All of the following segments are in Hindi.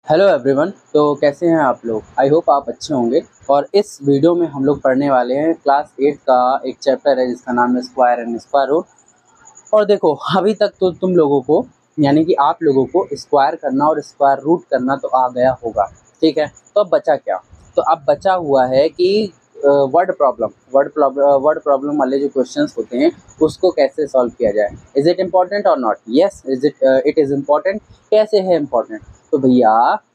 Hello everyone. तो कैसे हैं आप लोग? आई होप आप अच्छे होंगे। और इस वीडियो में हम लोग पढ़ने वाले हैं क्लास 8 का एक चैप्टर है जिसका नाम है स्क्वायर एंड स्क्वायर रूट। और देखो, अभी तक तो तुम लोगों को यानी कि आप लोगों को स्क्वायर करना और स्क्वायर रूट करना तो आ गया होगा, ठीक है। तो अब बचा क्या? तो अब बचा हुआ है कि वर्ड प्रॉब्लम वाले जो क्वेश्चंस होते हैं उसको कैसे सॉल्व किया जाए। इज इट इम्पोर्टेंट और not? Yes, it is important. कैसे है इम्पोर्टेंट? तो भैया,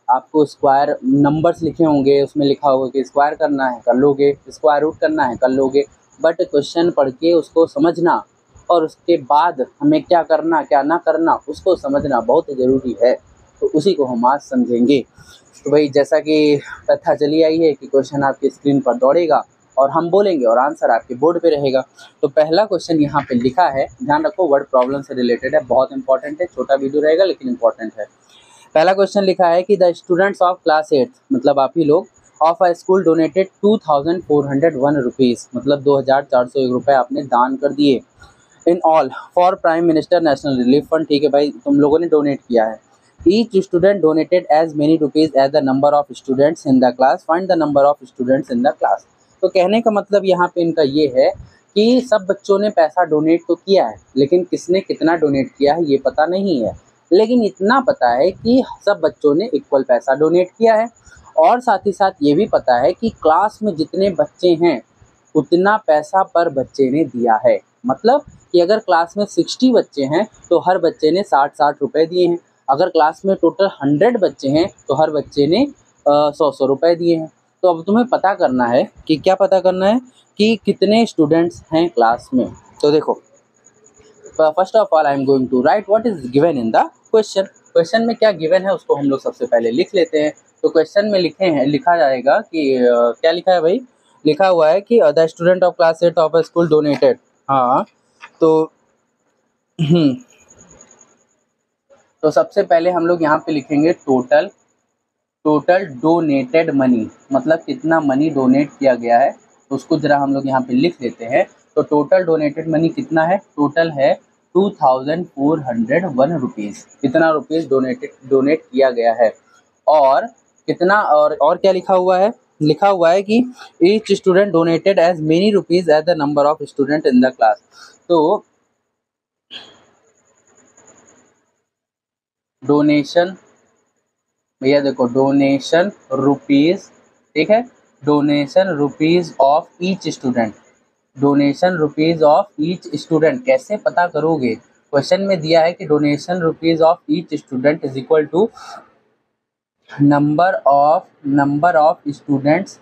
आपको स्क्वायर नंबर्स लिखे होंगे, उसमें लिखा होगा कि स्क्वायर करना है कर लोगे, स्क्वायर रूट करना है कर लोगे, बट क्वेश्चन पढ़ के उसको समझना और उसके बाद हमें क्या करना क्या ना करना उसको समझना बहुत ज़रूरी है। तो उसी को हम आज समझेंगे। तो भाई, जैसा कि कथा चली आई है कि क्वेश्चन आपकी स्क्रीन पर दौड़ेगा और हम बोलेंगे और आंसर आपके बोर्ड पे रहेगा। तो पहला क्वेश्चन यहाँ पे लिखा है, ध्यान रखो, वर्ड प्रॉब्लम से रिलेटेड है, बहुत इंपॉर्टेंट है। छोटा वीडियो रहेगा लेकिन इंपॉर्टेंट है। पहला क्वेश्चन लिखा है कि द स्टूडेंट्स ऑफ क्लास 8, मतलब आप ही लोग, of a school donated 2401 rupees, मतलब 2401 रुपये आपने दान कर दिए in all for prime minister national relief fund. ठीक है भाई, तुम लोगों ने डोनेट किया है। Each student donated as many rupees as the number of students in the class, find the number of students in the class. तो कहने का मतलब यहाँ पे इनका ये है कि सब बच्चों ने पैसा डोनेट तो किया है, लेकिन किसने कितना डोनेट किया है ये पता नहीं है। लेकिन इतना पता है कि सब बच्चों ने इक्वल पैसा डोनेट किया है। और साथ ही साथ ये भी पता है कि क्लास में जितने बच्चे हैं उतना पैसा पर बच्चे ने दिया है। मतलब कि अगर क्लास में 60 बच्चे हैं तो हर बच्चे ने 60-60 रुपये दिए हैं। अगर क्लास में टोटल 100 बच्चे हैं तो हर बच्चे ने 100-100 रुपये दिए हैं। तो अब तुम्हें पता करना है कि क्या पता करना है कि कितने स्टूडेंट्स हैं क्लास में। तो देखो, first of all I am going to write what is given in the question. Question में क्या गिवन है उसको हम लोग सबसे पहले लिख लेते हैं। तो क्वेश्चन में लिखा जाएगा कि क्या लिखा है भाई? लिखा हुआ है कि the student of class 8 of a school donated. हाँ, तो तो सबसे पहले हम लोग यहाँ पे लिखेंगे टोटल डोनेटेड मनी, मतलब कितना मनी डोनेट किया गया है उसको जरा हम लोग यहाँ पे लिख लेते हैं। तो टोटल डोनेटेड मनी कितना है? टोटल है 2401 रुपीज़। कितना रुपीज़ डोनेट किया गया है। और कितना, और क्या लिखा हुआ है? लिखा हुआ है कि each student donated as many rupees as the number of student in the class. तो डोनेशन, भैया देखो, डोनेशन रुपीज़, ठीक है, donation rupees of each student. Donation rupees of each student कैसे पता करोगे? क्वेश्चन में दिया है कि donation rupees of each student is equal to number of students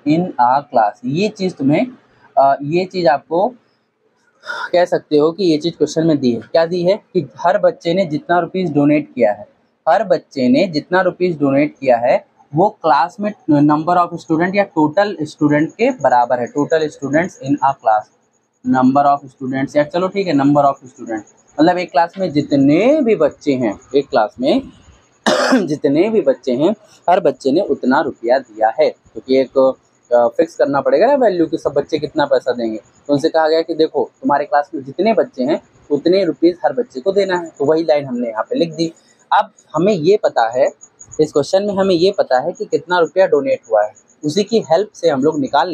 in a class. ये चीज़ आपको कह सकते हो कि ये चीज़ क्वेश्चन में दी है। क्या दी है? कि हर बच्चे ने जितना रुपीज़ डोनेट किया है, हर बच्चे ने जितना रुपीज़ डोनेट किया है वो क्लास में नंबर ऑफ स्टूडेंट या टोटल स्टूडेंट के बराबर है। Total students in a class, number of students, या चलो ठीक है, नंबर ऑफ स्टूडेंट, मतलब एक क्लास में जितने भी बच्चे हैं, एक क्लास में जितने भी बच्चे हैं हर बच्चे ने उतना रुपया दिया है। क्योंकि एक फिक्स करना पड़ेगा ना वैल्यू कि सब बच्चे कितना पैसा देंगे। तो उनसे कहा गया कि देखो, तुम्हारे क्लास में जितने बच्चे हैं उतने रुपीज़ हर बच्चे को देना है। तो वही लाइन हमने यहाँ पे लिख दी। अब हमें ये पता है, इस क्वेश्चन में हमें ये पता है कि कितना रुपया डोनेट हुआ है। उसी की हेल्प से हम लोग निकाल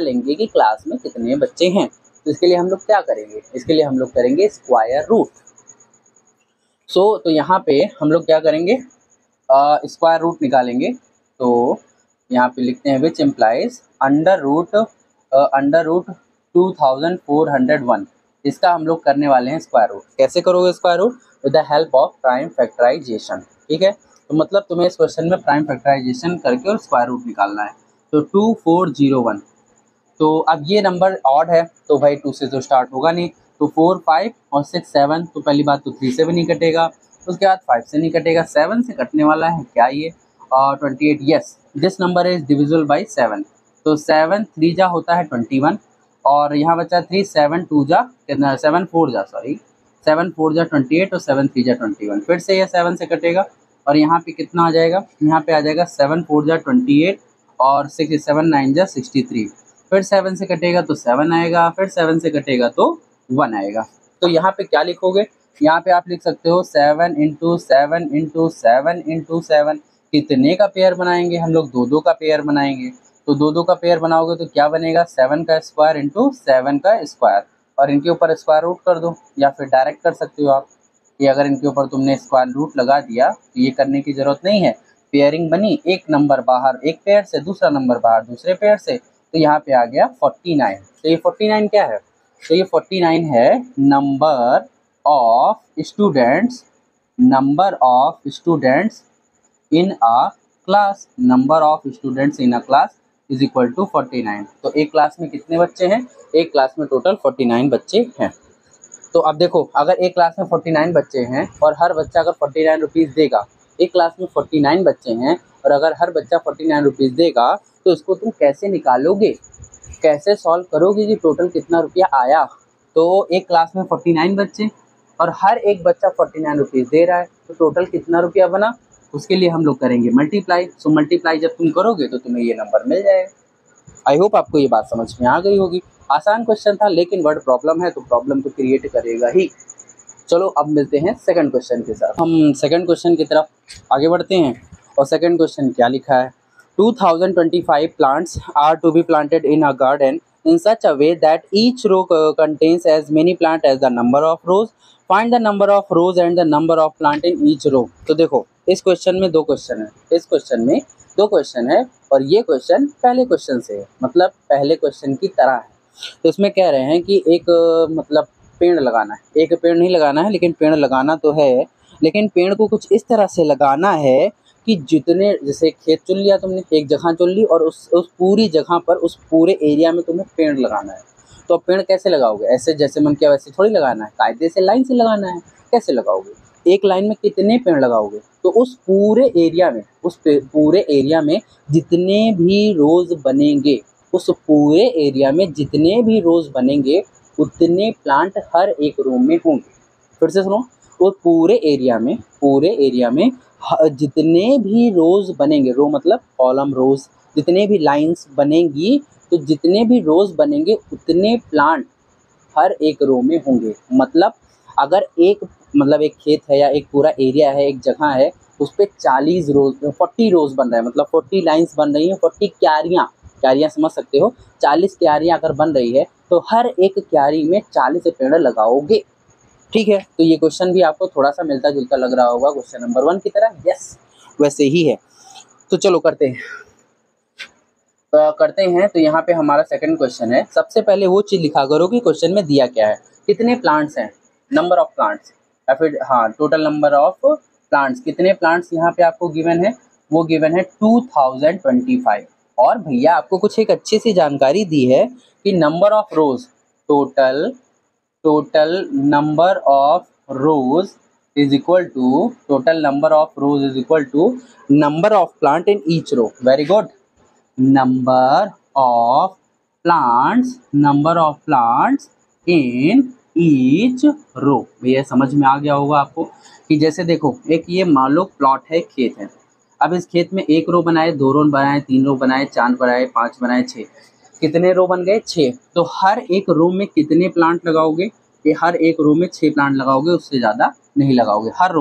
लेंगे कि क्लास में कितने बच्चे हैं। तो इसके लिए हम लोग क्या करेंगे? इसके लिए हम लोग करेंगे स्क्वायर रूट। तो यहाँ पे हम लोग क्या करेंगे? स्क्वायर रूट निकालेंगे। तो यहाँ पे लिखते हैं विच इम्प्लाइज अंडर रूट 2401। इसका हम लोग करने वाले हैं स्क्वायर रूट। कैसे करोगे square root? With the help of prime factorisation. ठीक है, तो मतलब तुम्हें इस क्वेश्चन में प्राइम फैक्टराइजेशन करके और स्क्वायर रूट निकालना है। तो 2401, तो अब ये नंबर ऑड है तो भाई 2 से तो स्टार्ट होगा नहीं। तो 4, 5 और 6, 7, तो पहली बात तो 3 से भी नहीं कटेगा, उसके बाद 5 से नहीं कटेगा, 7 से कटने वाला है क्या ये? 28। Yes, this number is divisible by 7। तो 7 3 जा होता है 21, और यहाँ बचा 3, 7 2 जा कितना? 7 4 जा 28 और 7 3 जा 21। फिर से ये 7 से कटेगा और यहाँ पे कितना आ जाएगा? यहाँ पे आ जाएगा 7 4 जा 28 और 6 7 9 जा 63। फिर 7 से कटेगा तो 7 आएगा, फिर 7 से कटेगा तो 1 आएगा। तो यहाँ पे क्या लिखोगे? यहाँ पे आप लिख सकते हो 7 इंटू 7 इंटू 7 इंटू 7। कितने का पेयर बनाएंगे हम लोग? 2 2 का पेयर बनाएंगे। तो 2 2 का पेयर बनाओगे तो क्या बनेगा? 7 का स्क्वायर इंटू 7 का स्क्वायर, और इनके ऊपर स्क्वायर रूट कर दो, या फिर डायरेक्ट कर सकते हो आप कि अगर इनके ऊपर तुमने स्क्वायर रूट लगा दिया तो ये करने की ज़रूरत नहीं है। पेयरिंग बनी, एक नंबर बाहर एक पेयर से, दूसरा नंबर बाहर दूसरे पेयर से, तो यहाँ पे आ गया 49। तो ये 49 क्या है? तो ये 49 है number of students, number of students in a class, number of students in a class is equal to 49। तो एक क्लास में कितने बच्चे हैं? एक क्लास में टोटल 49 बच्चे हैं। तो अब देखो, अगर एक क्लास में 49 बच्चे हैं और हर बच्चा अगर 49 रुपीज़ देगा, एक क्लास में 49 बच्चे हैं और अगर हर बच्चा 49 रुपीज़ देगा, तो इसको तुम कैसे निकालोगे, कैसे सॉल्व करोगे कि टोटल कितना रुपया आया? तो एक क्लास में 49 बच्चे और हर एक बच्चा 49 रुपीज़ दे रहा है, तो टोटल कितना रुपया बना? उसके लिए हम लोग करेंगे मल्टीप्लाई। सो मल्टीप्लाई जब तुम करोगे तो तुम्हें ये नंबर मिल जाएगा। आई होप आपको ये बात समझ में आ गई होगी। आसान क्वेश्चन था, लेकिन वर्ड प्रॉब्लम है तो प्रॉब्लम तो क्रिएट करेगा ही। चलो अब मिलते हैं सेकंड क्वेश्चन के साथ। हम सेकंड क्वेश्चन की तरफ आगे बढ़ते हैं, और सेकंड क्वेश्चन क्या लिखा है? 2025 plants are to be planted in a garden in such a way that each row contains as many plant as the number of rows. Find the number of rows and the number of plant in each row. तो देखो, इस क्वेश्चन में 2 क्वेश्चन है, इस क्वेश्चन में 2 क्वेश्चन है, और ये क्वेश्चन पहले क्वेश्चन से है, मतलब पहले क्वेश्चन की तरह है। तो इसमें कह रहे हैं कि एक मतलब पेड़ लगाना है, एक पेड़ नहीं लगाना है लेकिन पेड़ लगाना तो है, लेकिन पेड़ को कुछ इस तरह से लगाना है कि जितने, जैसे खेत चुन लिया तुमने, एक जगह चुन ली, और उस पूरी जगह पर, उस पूरे एरिया में तुम्हें पेड़ लगाना है। तो पेड़ कैसे लगाओगे? ऐसे जैसे मन किया वैसे थोड़ी लगाना है, कायदे से लाइन से लगाना है। कैसे लगाओगे? एक लाइन में कितने पेड़ लगाओगे? तो उस पूरे एरिया में, पूरे एरिया में जितने भी रोज बनेंगे, उस पूरे एरिया में जितने भी रोज बनेंगे उतने प्लांट हर एक रो में होंगे। फिर से सुनो, वो पूरे एरिया में जितने भी रोज बनेंगे, रो मतलब कॉलम रोज, जितने भी लाइंस बनेंगी, तो जितने भी रोज बनेंगे उतने प्लांट हर एक रो में होंगे। मतलब अगर एक खेत है या एक पूरा एरिया है, एक जगह है, उस पर 40 रोज, 40 रोज बन रहा है, मतलब 40 लाइंस बन रही हैं, 40 क्यारियाँ समझ सकते हो, 40 क्यारियाँ अगर बन रही है तो हर एक क्यारी में 40 पेड़ लगाओगे। ठीक है, तो ये क्वेश्चन भी आपको थोड़ा सा मिलता जुलता लग रहा होगा क्वेश्चन नंबर 1 की तरह। यस, वैसे ही है। तो चलो करते हैं। तो यहाँ पे हमारा सेकंड क्वेश्चन है। सबसे पहले वो चीज़ लिखा करो कि क्वेश्चन में दिया क्या है, कितने प्लांट्स हैं, नंबर ऑफ प्लांट्स, या फिर टोटल नंबर ऑफ प्लांट्स, कितने प्लांट्स यहाँ पे आपको गिवन है? वो गिवन है 2025। और भैया आपको कुछ एक अच्छी सी जानकारी दी है कि number of rows, total number of rows is equal to number of plant in each row. Very good. Number of plants in each row. भैया समझ में आ गया होगा आपको कि जैसे देखो, एक ये मान लो प्लॉट है, खेत है। अब इस खेत में 1 रो बनाए, 2 रो बनाए, 3 रो बनाए, 4 बनाए, 5 बनाए, 6, कितने रो बन गए? 6। तो हर एक रो में कितने प्लांट लगाओगे? ये हर एक रो में 6 प्लांट लगाओगे, उससे ज़्यादा नहीं लगाओगे। हर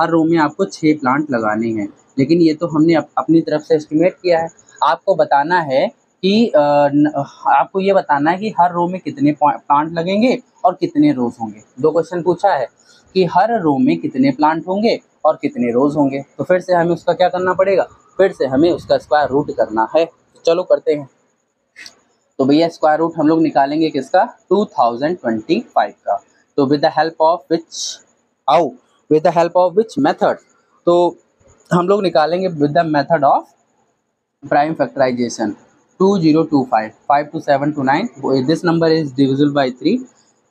रो में आपको 6 प्लांट लगाने हैं। लेकिन ये तो हमने अपनी तरफ से एस्टिमेट किया है। आपको बताना है कि आपको ये बताना है कि हर रो में कितने प्लांट लगेंगे और कितने रोज होंगे। 2 क्वेश्चन पूछा है कि हर रो में कितने प्लांट होंगे और कितने रोज होंगे। तो फिर से हमें उसका क्या करना पड़ेगा? फिर से हमें उसका स्क्वायर रूट करना है। चलो करते हैं। तो भैया स्क्वायर रूट हम लोग निकालेंगे किसका? 2025 का। तो with the help of which method? तो हम लोग निकालेंगे with the method of prime factorisation. 2025, 5 to 7 to 9, this number is divisible by 3,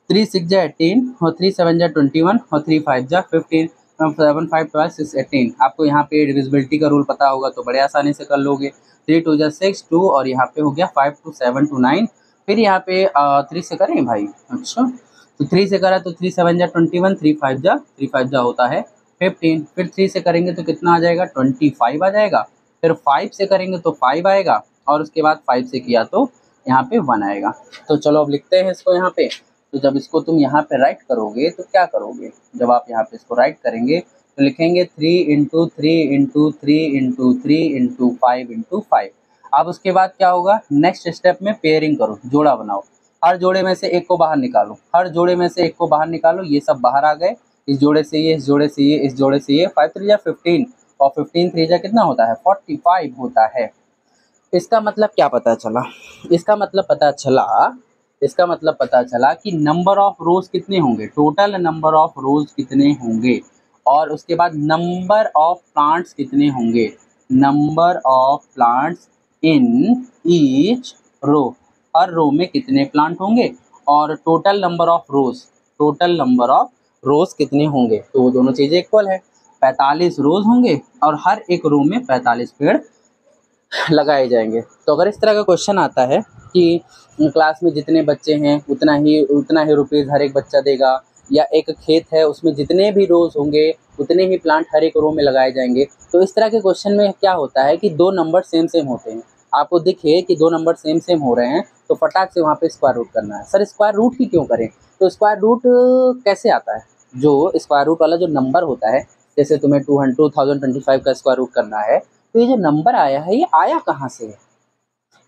3 6 जा 18 और 3 7 जा 21 और 3 5 जा 15, 7 5 12 6 18। आपको यहाँ पे डिविजिबिलिटी का रूल पता होगा तो बड़े आसानी से कर लोगे। 3 2 जा 6, 2, और यहाँ पे हो गया 5 to 7 to 9। फिर यहाँ पे 3 से करें भाई? अच्छा, तो 3 से करा तो 3 7 जा 21, 3 5 जा होता है 15। फिर 3 से करेंगे तो कितना आ जाएगा? 25 आ जाएगा। फिर 5 से करेंगे तो 5 आएगा, और उसके बाद 5 से किया तो यहाँ पे 1 आएगा। तो चलो अब लिखते हैं इसको यहाँ पे। तो जब इसको तुम यहाँ पे राइट करोगे तो क्या करोगे, जब आप यहाँ पे इसको राइट करेंगे तो लिखेंगे 3 into 3 into 3 into 3 into 5 into 5। अब उसके बाद क्या होगा, नेक्स्ट स्टेप में पेयरिंग करो, जोड़ा बनाओ, हर जोड़े में से एक को बाहर निकालो, हर जोड़े में से एक को बाहर निकालो, ये सब बाहर आ गए, इस जोड़े से ये, इस जोड़े से ये, इस जोड़े से ये, 5 3 जा 15 और 15 3 जा कितना होता है 45 होता है। इसका मतलब क्या पता चला, इसका मतलब पता चला कि नंबर ऑफ रोज कितने होंगे, टोटल नंबर ऑफ रोज कितने होंगे, और उसके बाद नंबर ऑफ प्लांट्स कितने होंगे, number of plants in each row, हर रो में कितने प्लांट होंगे, और टोटल नंबर ऑफ रोज कितने होंगे। तो वो दोनों चीज़ें इक्वल है, 45 रोज होंगे और हर एक रो में 45 पेड़ लगाए जाएंगे। तो अगर इस तरह का क्वेश्चन आता है कि क्लास में जितने बच्चे हैं उतना ही रुपीज़ हर एक बच्चा देगा, या एक खेत है उसमें जितने भी रोज़ होंगे उतने ही प्लांट हर एक रो में लगाए जाएंगे, तो इस तरह के क्वेश्चन में क्या होता है कि दो नंबर सेम होते हैं, आपको दिखे कि दो नंबर सेम हो रहे हैं तो फटाक से वहाँ पे स्क्वायर रूट करना है। सर स्क्वायर रूट ही क्यों करें, तो स्क्वायर रूट कैसे आता है, जो स्क्वायर रूट वाला जो नंबर होता है, जैसे तुम्हें 2025 का स्क्वायर रूट करना है, तो ये जो नंबर आया है ये आया कहाँ से है,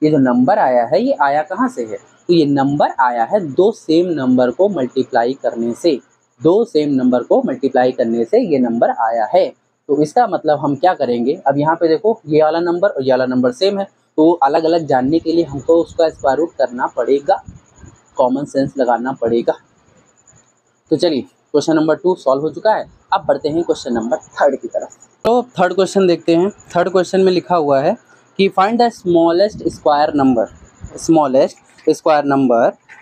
ये जो नंबर आया है ये आया कहाँ से है, तो ये नंबर आया है दो सेम नंबर को मल्टीप्लाई करने से, दो सेम नंबर को मल्टीप्लाई करने से ये नंबर आया है। तो इसका मतलब हम क्या करेंगे, अब यहाँ पे देखो ये वाला नंबर और ये वाला नंबर सेम है, तो अलग अलग जानने के लिए हमको उसका स्क्वायर रूट करना पड़ेगा, कॉमन सेंस लगाना पड़ेगा। तो चलिए क्वेश्चन नंबर 2 सॉल्व हो चुका है, अब बढ़ते हैं क्वेश्चन नंबर 3 की तरफ। तो थर्ड क्वेश्चन देखते हैं। थर्ड क्वेश्चन में लिखा हुआ है कि find the smallest square number,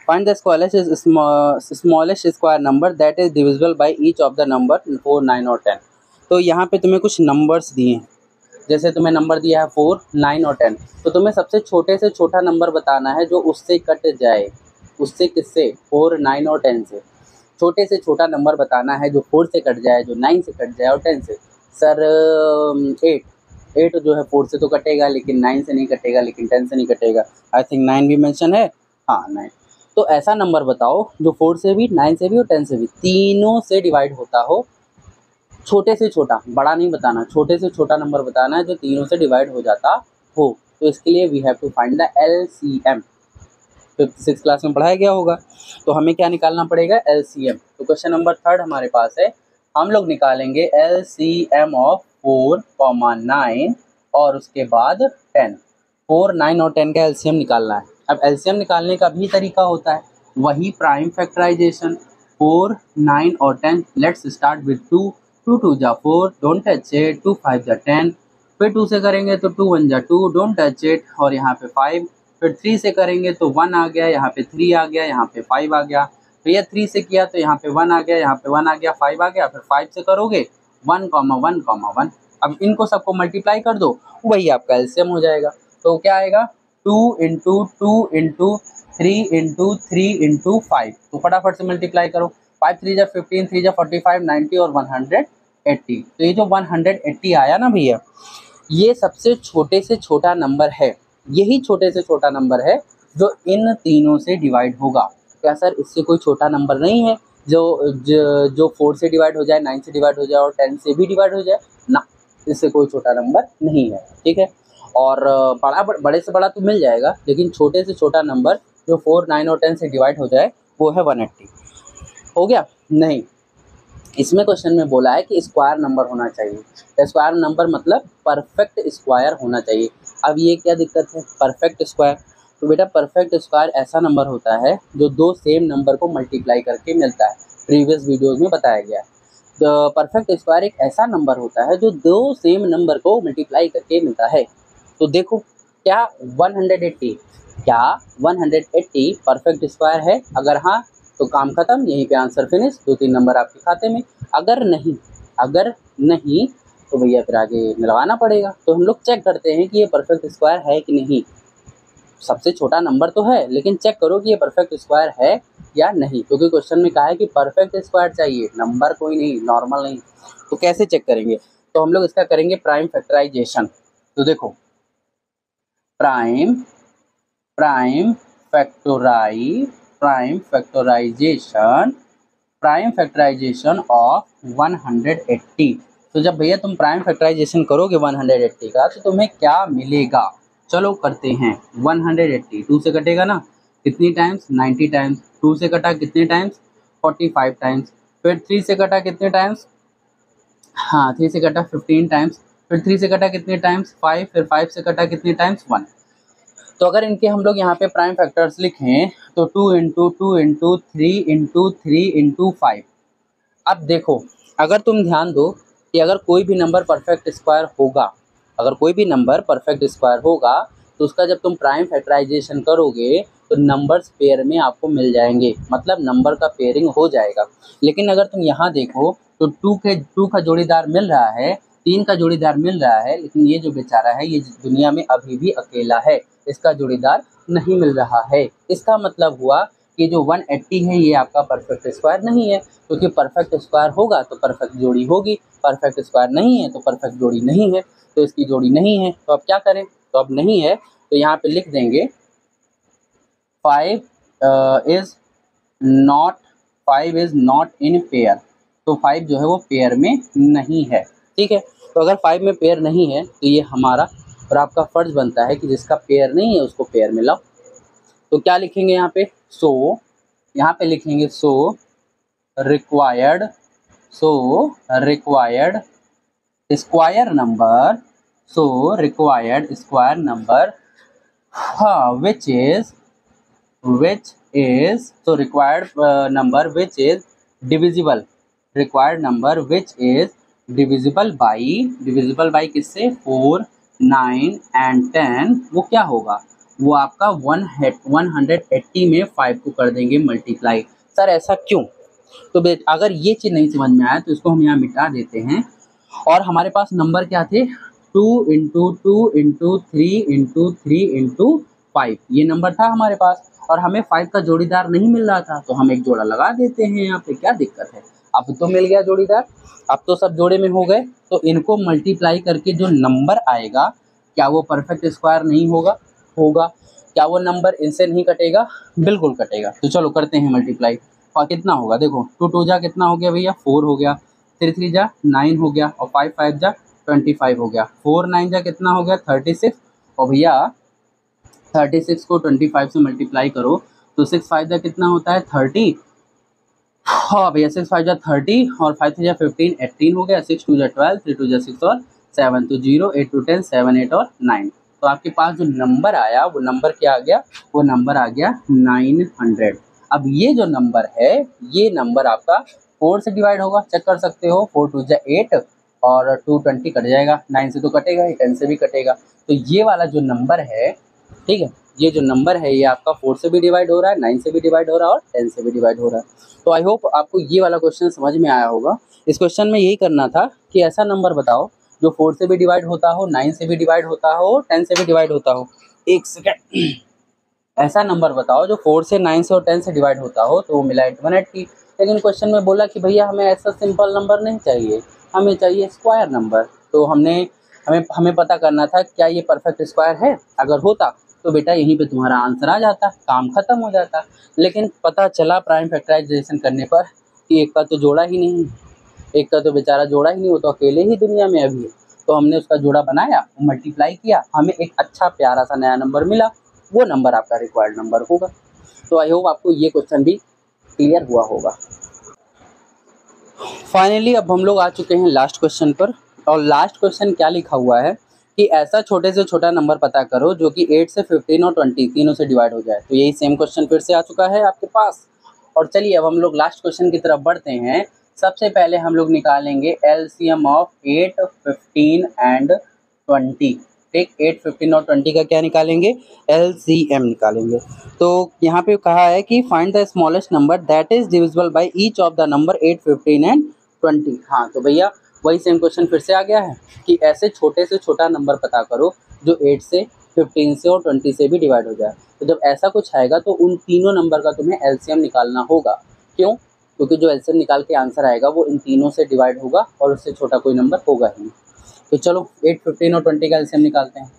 find the smallest square number that is divisible by each of the number 4 9 और 10। तो यहाँ पे तुम्हें कुछ नंबर्स दिए हैं, जैसे तुम्हें नंबर दिया है 4 9 और 10, तो तुम्हें सबसे छोटे से छोटा नंबर बताना है जो उससे कट जाए, उससे किससे, 4 9 और 10 से छोटे से छोटा नंबर बताना है जो 4 से कट जाए, जो 9 से कट जाए और 10 से। सर 8 जो है 4 से तो कटेगा लेकिन 9 से नहीं कटेगा, लेकिन 10 से नहीं कटेगा, आई थिंक 9 भी मेंशन है, हाँ 9। तो ऐसा नंबर बताओ जो 4 से भी, 9 से भी और 10 से भी तीनों से डिवाइड होता हो, छोटे से छोटा, बड़ा नहीं बताना, छोटे से छोटा नंबर बताना है जो तीनों से डिवाइड हो जाता हो। तो इसके लिए we have to find the LCM, 5th 6th class में पढ़ाया गया होगा। तो हमें क्या निकालना पड़ेगा, LCM। तो क्वेश्चन नंबर 3 हमारे पास है, हम लोग निकालेंगे LCM ऑफ 4, 9 और उसके बाद 10। 4 9 और 10 का LCM निकालना है। अब LCM निकालने का भी तरीका होता है वही प्राइम फैक्टराइजेशन, 4 9 और 10। लेट्स स्टार्ट विद 2 2 2 जा 4, डोंट टच इट, 2 5 जा 10, फिर 2 से करेंगे तो 2 1 जा 2, डोंट टच इट, और यहाँ पे 5, फिर 3 से करेंगे तो 1 आ गया, यहाँ पे 3 आ गया, यहाँ पे 5 आ गया, फिर ये 3 से किया तो यहाँ पे 1 आ गया, यहाँ पे 1 आ गया, 5 आ गया, फिर 5 से करोगे 1 1 1। अब इनको सबको मल्टीप्लाई कर दो, वही आपका एलसीएम हो जाएगा। तो क्या आएगा, 2 इंटू 2 इंटू 3 इंटू 3 इंटू 5। तो फटाफट से मल्टीप्लाई करो, 5 3 जा 15, 3 जा 45, 90 और 180। तो ये जो 180 आया ना भैया, ये सबसे छोटे से छोटा नंबर है, यही छोटे से छोटा नंबर है जो इन तीनों से डिवाइड होगा। क्या सर इससे कोई छोटा नंबर नहीं है जो 4 से डिवाइड हो जाए, 9 से डिवाइड हो जाए और 10 से भी डिवाइड हो जाए ना, इससे कोई छोटा नंबर नहीं है, ठीक है। और बड़े से बड़ा तो मिल जाएगा, लेकिन छोटे से छोटा नंबर जो 4 9 और 10 से डिवाइड हो जाए वो है 180। हो गया नहीं, इसमें क्वेश्चन में बोला है कि स्क्वायर नंबर होना चाहिए। स्क्वायर नंबर मतलब परफेक्ट स्क्वायर होना चाहिए। अब ये क्या दिक्कत है, परफेक्ट स्क्वायर, तो बेटा परफेक्ट स्क्वायर ऐसा नंबर होता है जो दो सेम नंबर को मल्टीप्लाई करके मिलता है, प्रीवियस वीडियोस में बताया गया है। तो परफेक्ट स्क्वायर एक ऐसा नंबर होता है जो दो सेम नंबर को मल्टीप्लाई करके मिलता है। तो देखो क्या 180 परफेक्ट स्क्वायर है, अगर हाँ तो काम खत्म, यहीं पे आंसर फिनिश, 2-3 नंबर आपके खाते में। अगर नहीं तो भैया फिर आगे मिलवाना पड़ेगा। तो हम लोग चेक करते हैं कि ये परफेक्ट स्क्वायर है कि नहीं। सबसे छोटा नंबर तो है, लेकिन चेक करो कि ये परफेक्ट स्क्वायर है या नहीं, क्योंकि क्वेश्चन में कहा है कि परफेक्ट स्क्वायर चाहिए, नंबर कोई नहीं, नॉर्मल नहीं। तो कैसे चेक करेंगे, तो हम लोग इसका करेंगे प्राइम फैक्टराइजेशन। तो देखो prime factorisation prime factorisation of 180। तो जब भैया तुम प्राइम फैक्टराइजेशन करोगे 180 का तो तुम्हें क्या मिलेगा? चलो करते हैं। 180 2 से कटेगा ना, कितनी टाइम्स? 90 टाइम्स। 2 से कटा कितने टाइम्स? 45 टाइम्स। फिर 3 से कटा कितने टाइम्स? हाँ 3 से कटा 15 टाइम्स। फिर 3 से कटा कितने टाइम्स? 5। फिर 5 से कटा कितने टाइम्स? 1। तो अगर इनके हम लोग यहाँ पे प्राइम फैक्टर्स लिखें तो 2 इंटू 2 इंटू 3 इंटू 3 इंटू 5। अब देखो, अगर तुम ध्यान दो कि अगर कोई भी नंबर परफेक्ट स्क्वायर होगा, तो उसका जब तुम प्राइम फैक्टराइजेशन करोगे तो नंबर्स पेयर में आपको मिल जाएंगे, मतलब नंबर का पेयरिंग हो जाएगा। लेकिन अगर तुम यहाँ देखो तो 2 का जोड़ीदार मिल रहा है, 3 का जोड़ीदार मिल रहा है, लेकिन ये जो बेचारा है ये दुनिया में अभी भी अकेला है, इसका जोड़ीदार नहीं मिल रहा है। इसका मतलब हुआ कि जो 180 है ये आपका परफेक्ट स्क्वायर नहीं है, क्योंकि परफेक्ट स्क्वायर होगा तो परफेक्ट जोड़ी होगी, परफेक्ट स्क्वायर नहीं है तो परफेक्ट जोड़ी नहीं है, तो इसकी जोड़ी नहीं है। तो अब क्या करें? तो अब नहीं है तो यहाँ पे लिख देंगे 5 इज नॉट इन पेयर। तो 5 जो है वो पेयर में नहीं है, ठीक है। तो अगर 5 में पेयर नहीं है तो ये हमारा और आपका फर्ज बनता है कि जिसका पेयर नहीं है उसको पेयर में लाओ। तो क्या लिखेंगे यहाँ पे? यहाँ पे लिखेंगे रिक्वायर्ड स्क्वायर नंबर हाँ विच इज डिविजिबल बाई किससे? 4, 9 एंड 10। वो क्या होगा? वो आपका 180 में 5 को कर देंगे मल्टीप्लाई। सर ऐसा क्यों? तो अगर ये चीज़ नहीं समझ में आया तो इसको हम यहाँ मिटा देते हैं। और हमारे पास नंबर क्या थे? 2 इंटू 2 इंटू 3 इंटू 3 इंटू 5 ये नंबर था हमारे पास, और हमें 5 का जोड़ीदार नहीं मिल रहा था, तो हम एक जोड़ा लगा देते हैं यहाँ पे। क्या दिक्कत है? अब तो मिल गया जोड़ीदार, अब तो सब जोड़े में हो गए। तो इनको मल्टीप्लाई करके जो नंबर आएगा, क्या वो परफेक्ट स्क्वायर नहीं होगा? क्या वो नंबर इनसे नहीं कटेगा? बिल्कुल कटेगा। तो चलो करते हैं मल्टीप्लाई। और कितना होगा? देखो 2 2 जा कितना हो गया भैया? 4 हो गया। 3 3 जा 9 हो गया, और 5 5 जा 25 हो गया। 4 9 जा कितना हो गया? 36। और भैया 36 को 25 से मल्टीप्लाई करो तो 6 5 जा कितना होता है? 30। हाँ भैया 6 5 जा 30 और 5 3 जा 15 18 हो गया। 6 2 जा 12 3 2 जा 6 और 7 तो 0 8 2 10 7 8 और 9। तो आपके पास जो नंबर आया वो नंबर क्या आ गया? वो नंबर आ गया 900। अब ये जो नंबर है ये नंबर आपका 4 से डिवाइड होगा, चेक कर सकते हो। 4 2 जा 8 और 220 कट जाएगा, 9 से तो कटेगा ही, 10 से भी कटेगा। तो ये वाला जो नंबर है, ठीक है, ये जो नंबर है ये आपका 4 से भी डिवाइड हो रहा है, 9 से भी डिवाइड हो रहा है और 10 से भी डिवाइड हो रहा है। तो आई होप आपको ये वाला क्वेश्चन समझ में आया होगा। इस क्वेश्चन में यही करना था कि ऐसा नंबर बताओ जो 4 से भी डिवाइड होता हो, 9 से भी डिवाइड होता हो, 10 से भी डिवाइड होता हो। एक सेकेंड, ऐसा नंबर बताओ जो 4 से 9 से और 10 से डिवाइड होता हो, तो वो मिला 180। लेकिन क्वेश्चन में बोला कि भैया हमें ऐसा सिंपल नंबर नहीं चाहिए, हमें चाहिए स्क्वायर नंबर। तो हमें पता करना था क्या ये परफेक्ट स्क्वायर है। अगर होता तो बेटा यहीं पे तुम्हारा आंसर आ जाता, काम खत्म हो जाता। लेकिन पता चला प्राइम फैक्टराइजेशन करने पर कि एक का तो जोड़ा ही नहीं, एक का तो बेचारा जोड़ा ही नहीं, वो तो अकेले ही दुनिया में अभी है। तो हमने उसका जोड़ा बनाया, मल्टीप्लाई किया, हमें एक अच्छा प्यारा सा नया नंबर मिला, वो नंबर आपका रिक्वायर्ड नंबर होगा। तो आई होप आपको ये क्वेश्चन भी क्लियर हुआ होगा। फाइनली अब हम लोग आ चुके हैं लास्ट क्वेश्चन पर। और लास्ट क्वेश्चन क्या लिखा हुआ है कि ऐसा छोटे से छोटा नंबर पता करो जो कि 8 से 15 और 20 तीनों से डिवाइड हो जाए। तो यही सेम क्वेश्चन फिर से आ चुका है आपके पास। और चलिए अब हम लोग लास्ट क्वेश्चन की तरफ बढ़ते हैं। सबसे पहले हम लोग निकालेंगे एलसीएम ऑफ 8, 15 एंड 20। ठीक, 8, 15 और 20 का क्या निकालेंगे? एलसीएम निकालेंगे। तो यहाँ पे कहा है कि find the smallest number that is divisible by each of the number 8, 15 and 20। हाँ तो भैया वही सेम क्वेश्चन फिर से आ गया है कि ऐसे छोटे से छोटा नंबर पता करो जो 8 से, 15 से और 20 से भी डिवाइड हो जाए। तो जब ऐसा कुछ आएगा तो उन तीनों नंबर का तुम्हें एलसीएम निकालना होगा। क्यों? क्योंकि जो एलसीएम निकाल के आंसर आएगा वो इन तीनों से डिवाइड होगा और उससे छोटा कोई नंबर होगा ही नहीं। तो चलो 8, 15 और 20 का एलसीएम निकालते हैं।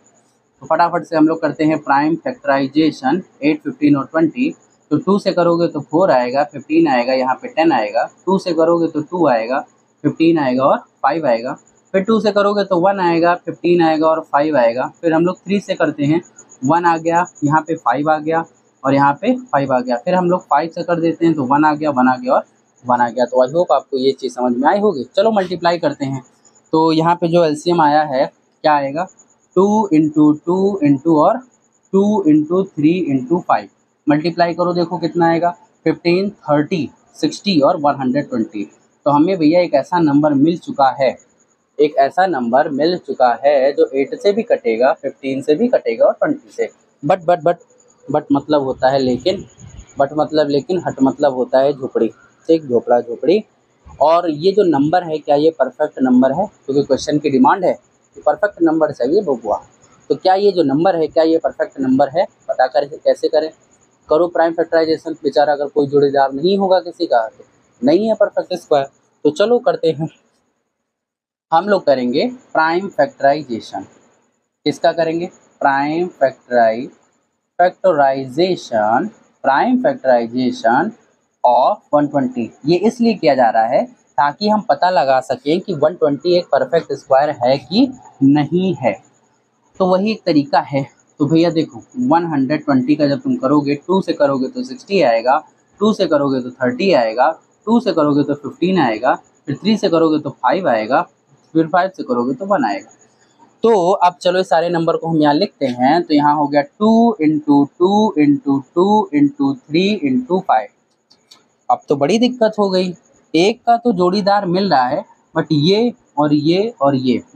तो फटाफट से हम लोग करते हैं प्राइम फैक्टराइजेशन 8, 15 और 20। तो 2 से करोगे तो 4 आएगा, 15 आएगा, यहाँ पे 10 आएगा। 2 से करोगे तो 2 आएगा, 15 आएगा और 5 आएगा। फिर 2 से करोगे तो 1 आएगा, 15 आएगा और 5 आएगा। फिर हम लोग 3 से करते हैं, 1 आ गया, यहाँ पे 5 आ गया और यहाँ पे 5 आ गया। फिर हम लोग 5 से कर देते हैं तो 1 आ गया, 1 आ गया और 1 आ गया। तो आई होप आपको ये चीज़ समझ में आई होगी। चलो मल्टीप्लाई करते हैं। तो यहाँ पे जो एलसीएम आया है क्या आएगा, 2 इंटू 2 इंटू और 2 इंटू 3 इंटू 5 मल्टीप्लाई करो, देखो कितना आएगा, 15, 30, 60 और 120। तो हमें भैया एक ऐसा नंबर मिल चुका है, एक ऐसा नंबर मिल चुका है जो 8 से भी कटेगा, 15 से भी कटेगा और 20 से। बट मतलब होता है लेकिन, बट मतलब लेकिन, हट मतलब होता है झोपड़ी, ठीक, झोपड़ा झोपड़ी। और ये जो नंबर है क्या ये परफेक्ट नंबर है, क्योंकि क्वेश्चन की डिमांड है कि परफेक्ट नंबर चाहिए बबुआ। तो क्या ये जो नंबर है क्या ये परफेक्ट नंबर है, पता करें कैसे करें, करो प्राइम फैक्टराइजेशन। बेचारा अगर कोई जोड़ीदार नहीं होगा किसी का तो नहीं है परफेक्ट स्क्वायर। तो चलो करते हैं, हम लोग करेंगे प्राइम फैक्टराइजेशन। किसका करेंगे, prime factorisation, prime factorisation of 120। ये इसलिए किया जा रहा है ताकि हम पता लगा सकें कि 120 एक परफेक्ट स्क्वायर है कि नहीं है। तो वही एक तरीका है। तो भैया देखो 120 का जब तुम करोगे, 2 से करोगे तो 60 आएगा, 2 से करोगे तो 30 आएगा, 2 से करोगे तो 15 आएगा, फिर 3 से करोगे तो 5 आएगा, फिर 5 से करोगे तो 1 आएगा। तो अब चलो इस सारे नंबर को हम यहाँ लिखते हैं। तो यहाँ हो गया 2 इंटू 2 इंटू 2 इंटू 3 इंटू 5। अब तो बड़ी दिक्कत हो गई, एक का तो जोड़ीदार मिल रहा है, बट ये और ये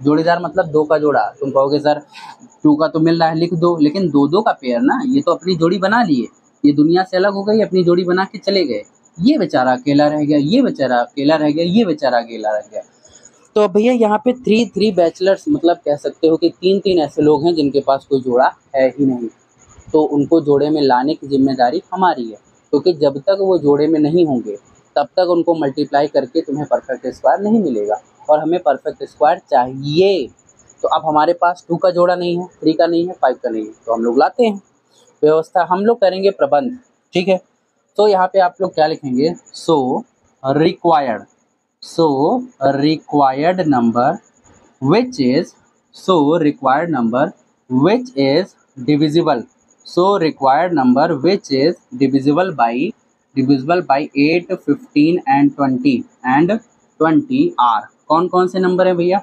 जोड़ीदार मतलब 2 का जोड़ा। तुम कहोगे सर 2 का तो मिल रहा है लिख दो, लेकिन 2 का पेयर ना, ये तो अपनी जोड़ी बना लिए, ये दुनिया से अलग हो गई, अपनी जोड़ी बना के चले गए। ये बेचारा अकेला रह गया, ये बेचारा अकेला रह गया, ये बेचारा अकेला रह गया। तो भैया यहाँ पे 3 बैचलर्स, मतलब कह सकते हो कि 3 ऐसे लोग हैं जिनके पास कोई जोड़ा है ही नहीं। तो उनको जोड़े में लाने की जिम्मेदारी हमारी है, क्योंकि जब तक वो जोड़े में नहीं होंगे तब तक उनको मल्टीप्लाई करके तुम्हें परफेक्ट स्क्वायर नहीं मिलेगा, और हमें परफेक्ट स्क्वायर चाहिए। तो अब हमारे पास 2 का जोड़ा नहीं है, 3 का नहीं है, 5 का नहीं है, तो हम लोग लाते हैं। व्यवस्था हम लोग करेंगे प्रबंध, ठीक है। तो यहाँ पे आप लोग क्या लिखेंगे, so required number which is required number which is divisible, required number which is divisible by 8, 15 and 20 are कौन कौन से नंबर है भैया।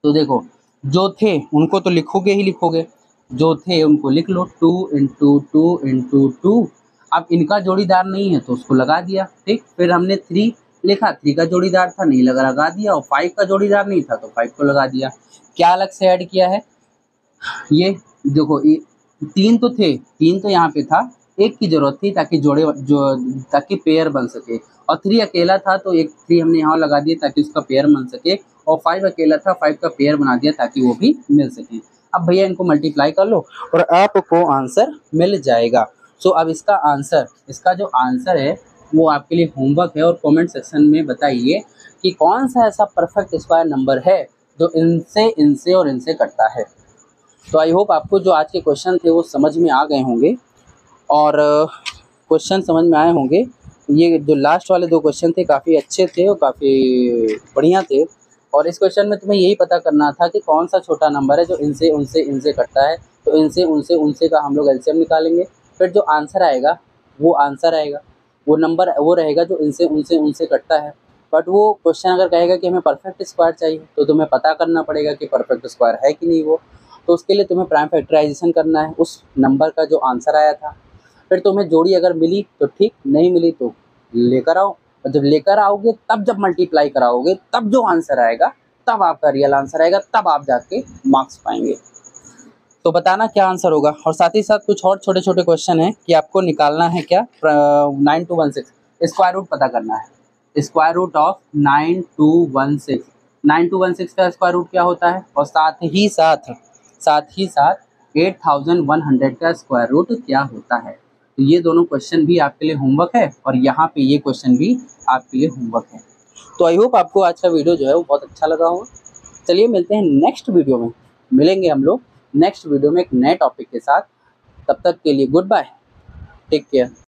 तो देखो जो थे उनको तो लिखोगे ही लिखोगे, जो थे उनको लिख लो, 2 इंटू 2 इंटू 2। अब इनका जोड़ीदार नहीं है तो उसको लगा दिया, ठीक। फिर हमने 3 लिखा, 3 का जोड़ीदार था नहीं लगा दिया, और 5 का जोड़ीदार नहीं था तो 5 को लगा दिया। क्या अलग से ऐड किया है, ये देखो 3 तो थे, 3 तो यहाँ पे था, एक की जरूरत थी ताकि पेयर बन सके, और 3 अकेला था तो एक 3 हमने यहाँ लगा दिया ताकि उसका पेयर बन सके, और 5 अकेला था, 5 का पेयर बना दिया ताकि वो भी मिल सके। अब भैया इनको मल्टीप्लाई कर लो और आपको आंसर मिल जाएगा। सो अब इसका जो आंसर है वो आपके लिए होमवर्क है, और कमेंट सेक्शन में बताइए कि कौन सा ऐसा परफेक्ट स्क्वायर नंबर है जो इनसे और इनसे कटता है। तो आई होप आपको जो आज के क्वेश्चन थे वो समझ में आ गए होंगे, और क्वेश्चन समझ में आए होंगे। ये जो लास्ट वाले 2 क्वेश्चन थे काफ़ी अच्छे थे और काफ़ी बढ़िया थे, और इस क्वेश्चन में तुम्हें यही पता करना था कि कौन सा छोटा नंबर है जो इनसे कटता है। तो इनसे का हम लोग एलसीएम निकालेंगे, फिर जो आंसर आएगा वो नंबर वो रहेगा जो इनसे कटता है। बट वो क्वेश्चन अगर कहेगा कि हमें परफेक्ट स्क्वायर चाहिए तो तुम्हें पता करना पड़ेगा कि परफेक्ट स्क्वायर है कि नहीं वो। तो उसके लिए तुम्हें प्राइम फैक्टराइजेशन करना है उस नंबर का जो आंसर आया था। फिर तुम्हें जोड़ी अगर मिली तो ठीक, नहीं मिली तो लेकर आओ, और जब लेकर आओगे तब जब मल्टीप्लाई कराओगे तब जो आंसर आएगा तब आपका रियल आंसर आएगा, तब आप जाके मार्क्स पाएंगे। तो बताना क्या आंसर होगा। और साथ ही साथ कुछ और छोटे छोटे क्वेश्चन हैं कि आपको निकालना है क्या, 9216 स्क्वायर रूट पता करना है, स्क्वायर रूट ऑफ 9216 का स्क्वायर रूट क्या होता है, और साथ ही साथ 8100 का स्क्वायर रूट क्या होता है। तो ये दोनों क्वेश्चन भी आपके लिए होमवर्क है, और यहाँ पे ये क्वेश्चन भी आपके लिए होमवर्क है। तो आई होप आपको आज का वीडियो जो है वो बहुत अच्छा लगा होगा। चलिए मिलते हैं नेक्स्ट वीडियो में, मिलेंगे हम लोग नेक्स्ट वीडियो में एक नए टॉपिक के साथ। तब तक के लिए गुड बाय, टेक केयर।